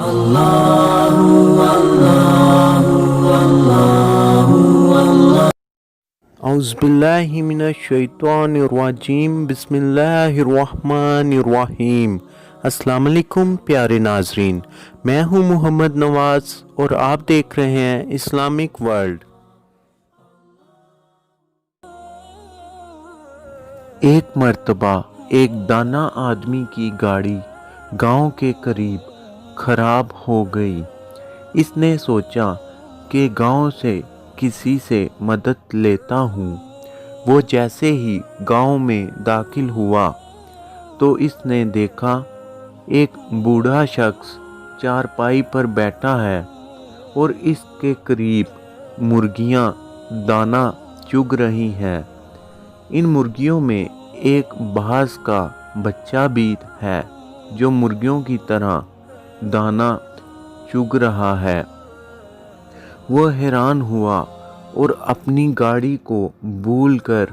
اعوذ باللہ من الشیطان الرجیم، بسم اللہ الرحمن الرحیم۔ السلام علیکم پیارے ناظرین، میں ہوں محمد نواز اور آپ دیکھ رہے ہیں اسلامک ورلڈ۔ ایک مرتبہ ایک دانا آدمی کی گاڑی گاؤں کے قریب خراب ہو گئی۔ اس نے سوچا کہ گاؤں سے کسی سے مدد لیتا ہوں۔ وہ جیسے ہی گاؤں میں داخل ہوا تو اس نے دیکھا ایک بوڑھا شخص چارپائی پر بیٹھا ہے اور اس کے قریب مرغیاں دانا چگ رہی ہیں۔ ان مرغیوں میں ایک باز کا بچہ بھی ہے جو مرغیوں کی طرح دانا چگ رہا ہے۔ وہ حیران ہوا اور اپنی گاڑی کو بھول کر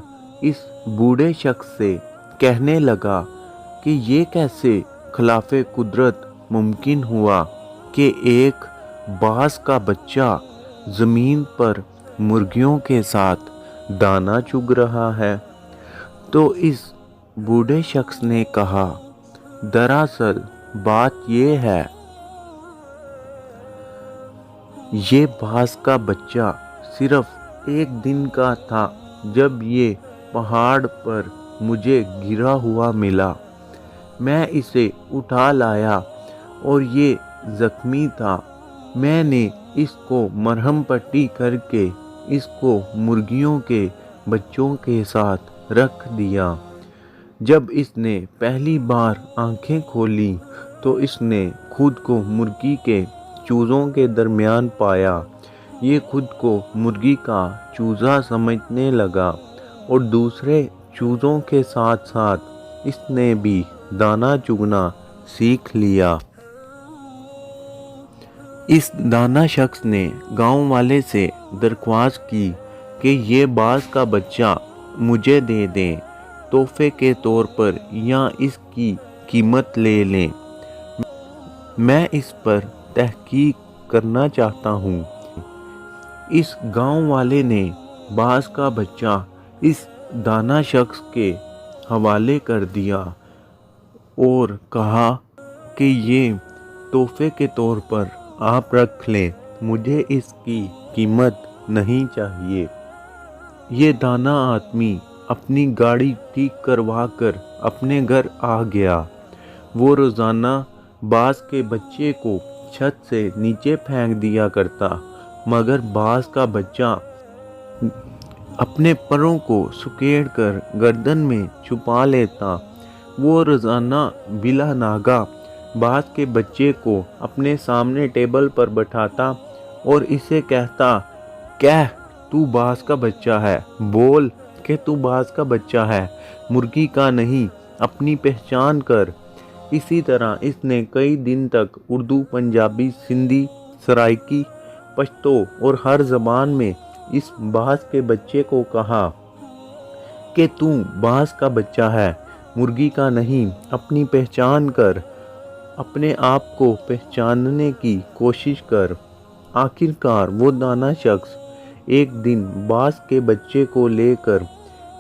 اس بوڑھے شخص سے کہنے لگا کہ یہ کیسے خلاف قدرت ممکن ہوا کہ ایک باز کا بچہ زمین پر مرغیوں کے ساتھ دانا چگ رہا ہے۔ تو اس بوڑھے شخص نے کہا، دراصل بات یہ ہے، یہ باز کا بچہ صرف ایک دن کا تھا جب یہ پہاڑ پر مجھے گرا ہوا ملا۔ میں اسے اٹھا لایا اور یہ زخمی تھا۔ میں نے اس کو مرہم پٹی کر کے اس کو مرغیوں کے بچوں کے ساتھ رکھ دیا۔ جب اس نے پہلی بار آنکھیں کھولیں تو اس نے خود کو مرغی کے چوزوں کے درمیان پایا۔ یہ خود کو مرغی کا چوزا سمجھنے لگا اور دوسرے چوزوں کے ساتھ ساتھ اس نے بھی دانا چگنا سیکھ لیا۔ اس دانا شخص نے گاؤں والے سے درخواست کی کہ یہ باز کا بچہ مجھے دے دیں تحفے کے طور پر یا اس کی قیمت لے لیں۔ میں اس پر تحقیق کرنا چاہتا ہوں۔ اس گاؤں والے نے باز کا بچہ اس دانا شخص کے حوالے کر دیا اور کہا کہ یہ تحفے کے طور پر آپ رکھ لیں، مجھے اس کی قیمت نہیں چاہیے۔ یہ دانا آدمی اپنی گاڑی ٹھیک کروا کر اپنے گھر آ گیا۔ وہ روزانہ باز کے بچے کو چھت سے نیچے پھینک دیا کرتا، مگر باز کا بچہ اپنے پروں کو سکیڑ کر گردن میں چھپا لیتا۔ وہ روزانہ بلا ناگہ باز کے بچے کو اپنے سامنے ٹیبل پر بٹھاتا اور اسے کہتا، کہہ تو باز کا بچہ ہے، بول کہ تو باز کا بچہ ہے، مرغی کا نہیں، اپنی پہچان کر۔ اسی طرح اس نے کئی دن تک اردو، پنجابی، سندھی، سرائکی، پشتو اور ہر زبان میں اس باز کے بچے کو کہا کہ تو باز کا بچہ ہے، مرغی کا نہیں، اپنی پہچان کر، اپنے آپ کو پہچاننے کی کوشش کر۔ آخرکار وہ دانا شخص ایک دن باز کے بچے کو لے کر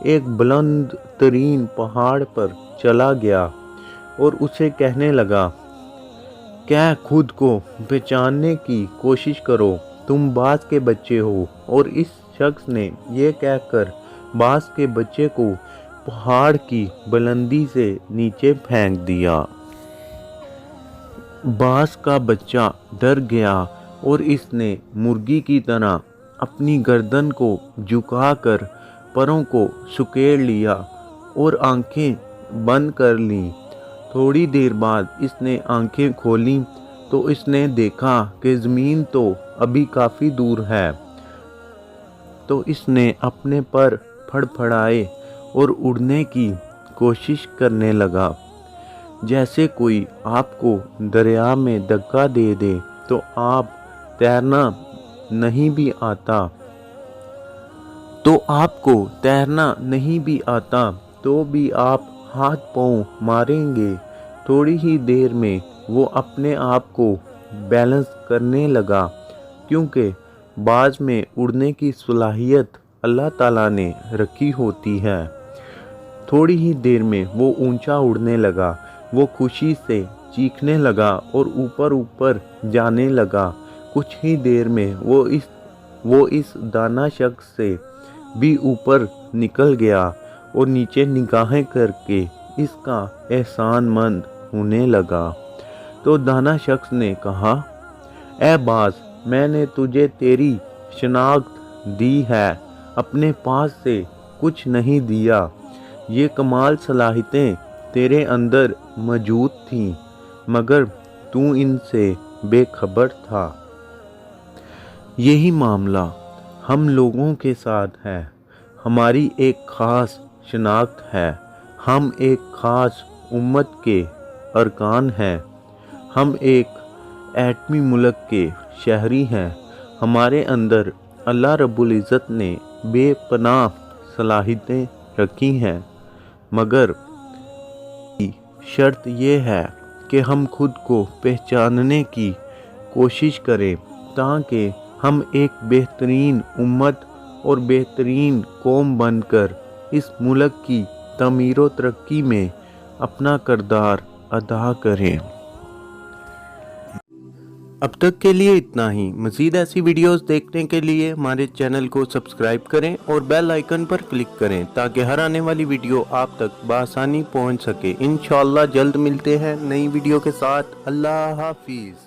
ایک بلند ترین پہاڑ پر چلا گیا اور اسے کہنے لگا کہ خود کو پہچاننے کی کوشش کرو، تم باز کے بچے ہو۔ اور اس شخص نے یہ کہہ کر باز کے بچے کو پہاڑ کی بلندی سے نیچے پھینک دیا۔ باز کا بچہ ڈر گیا اور اس نے مرغی کی طرح اپنی گردن کو جھکا کر پروں کو سکیڑ لیا اور آنکھیں بند کر لیں۔ تھوڑی دیر بعد اس نے آنکھیں کھولیں تو اس نے دیکھا کہ زمین تو ابھی کافی دور ہے۔ تو اس نے اپنے پر پھڑ پھڑائے اور اڑنے کی کوشش کرنے لگا۔ جیسے کوئی آپ کو دریا میں دھکا دے دے تو آپ تیرنا نہیں بھی آتا تو بھی آپ ہاتھ پاؤں ماریں گے۔ تھوڑی ہی دیر میں وہ اپنے آپ کو بیلنس کرنے لگا، کیونکہ باز میں اڑنے کی صلاحیت اللہ تعالیٰ نے رکھی ہوتی ہے۔ تھوڑی ہی دیر میں وہ اونچا اڑنے لگا، وہ خوشی سے چیخنے لگا اور اوپر اوپر جانے لگا۔ کچھ ہی دیر میں وہ اس دانا شخص سے بھی اوپر نکل گیا اور نیچے نگاہیں کر کے اس کا احسان مند ہونے لگا۔ تو دانا شخص نے کہا، اے باز، میں نے تجھے تیری شناخت دی ہے، اپنے پاس سے کچھ نہیں دیا۔ یہ کمال صلاحیتیں تیرے اندر موجود تھیں، مگر تو ان سے بے خبر تھا۔ یہی معاملہ ہم لوگوں کے ساتھ ہے۔ ہماری ایک خاص شناخت ہے، ہم ایک خاص امت کے ارکان ہیں، ہم ایک ایٹمی ملک کے شہری ہیں۔ ہمارے اندر اللہ رب العزت نے بے پناہ صلاحیتیں رکھی ہیں، مگر شرط یہ ہے کہ ہم خود کو پہچاننے کی کوشش کریں تاکہ ہم ایک بہترین امت اور بہترین قوم بن کر اس ملک کی تعمیر و ترقی میں اپنا کردار ادا کریں۔ اب تک کے لیے اتنا ہی۔ مزید ایسی ویڈیوز دیکھنے کے لیے ہمارے چینل کو سبسکرائب کریں اور بیل آئیکن پر کلک کریں تاکہ ہر آنے والی ویڈیو آپ تک بآسانی پہنچ سکے۔ انشاءاللہ جلد ملتے ہیں نئی ویڈیو کے ساتھ۔ اللہ حافظ۔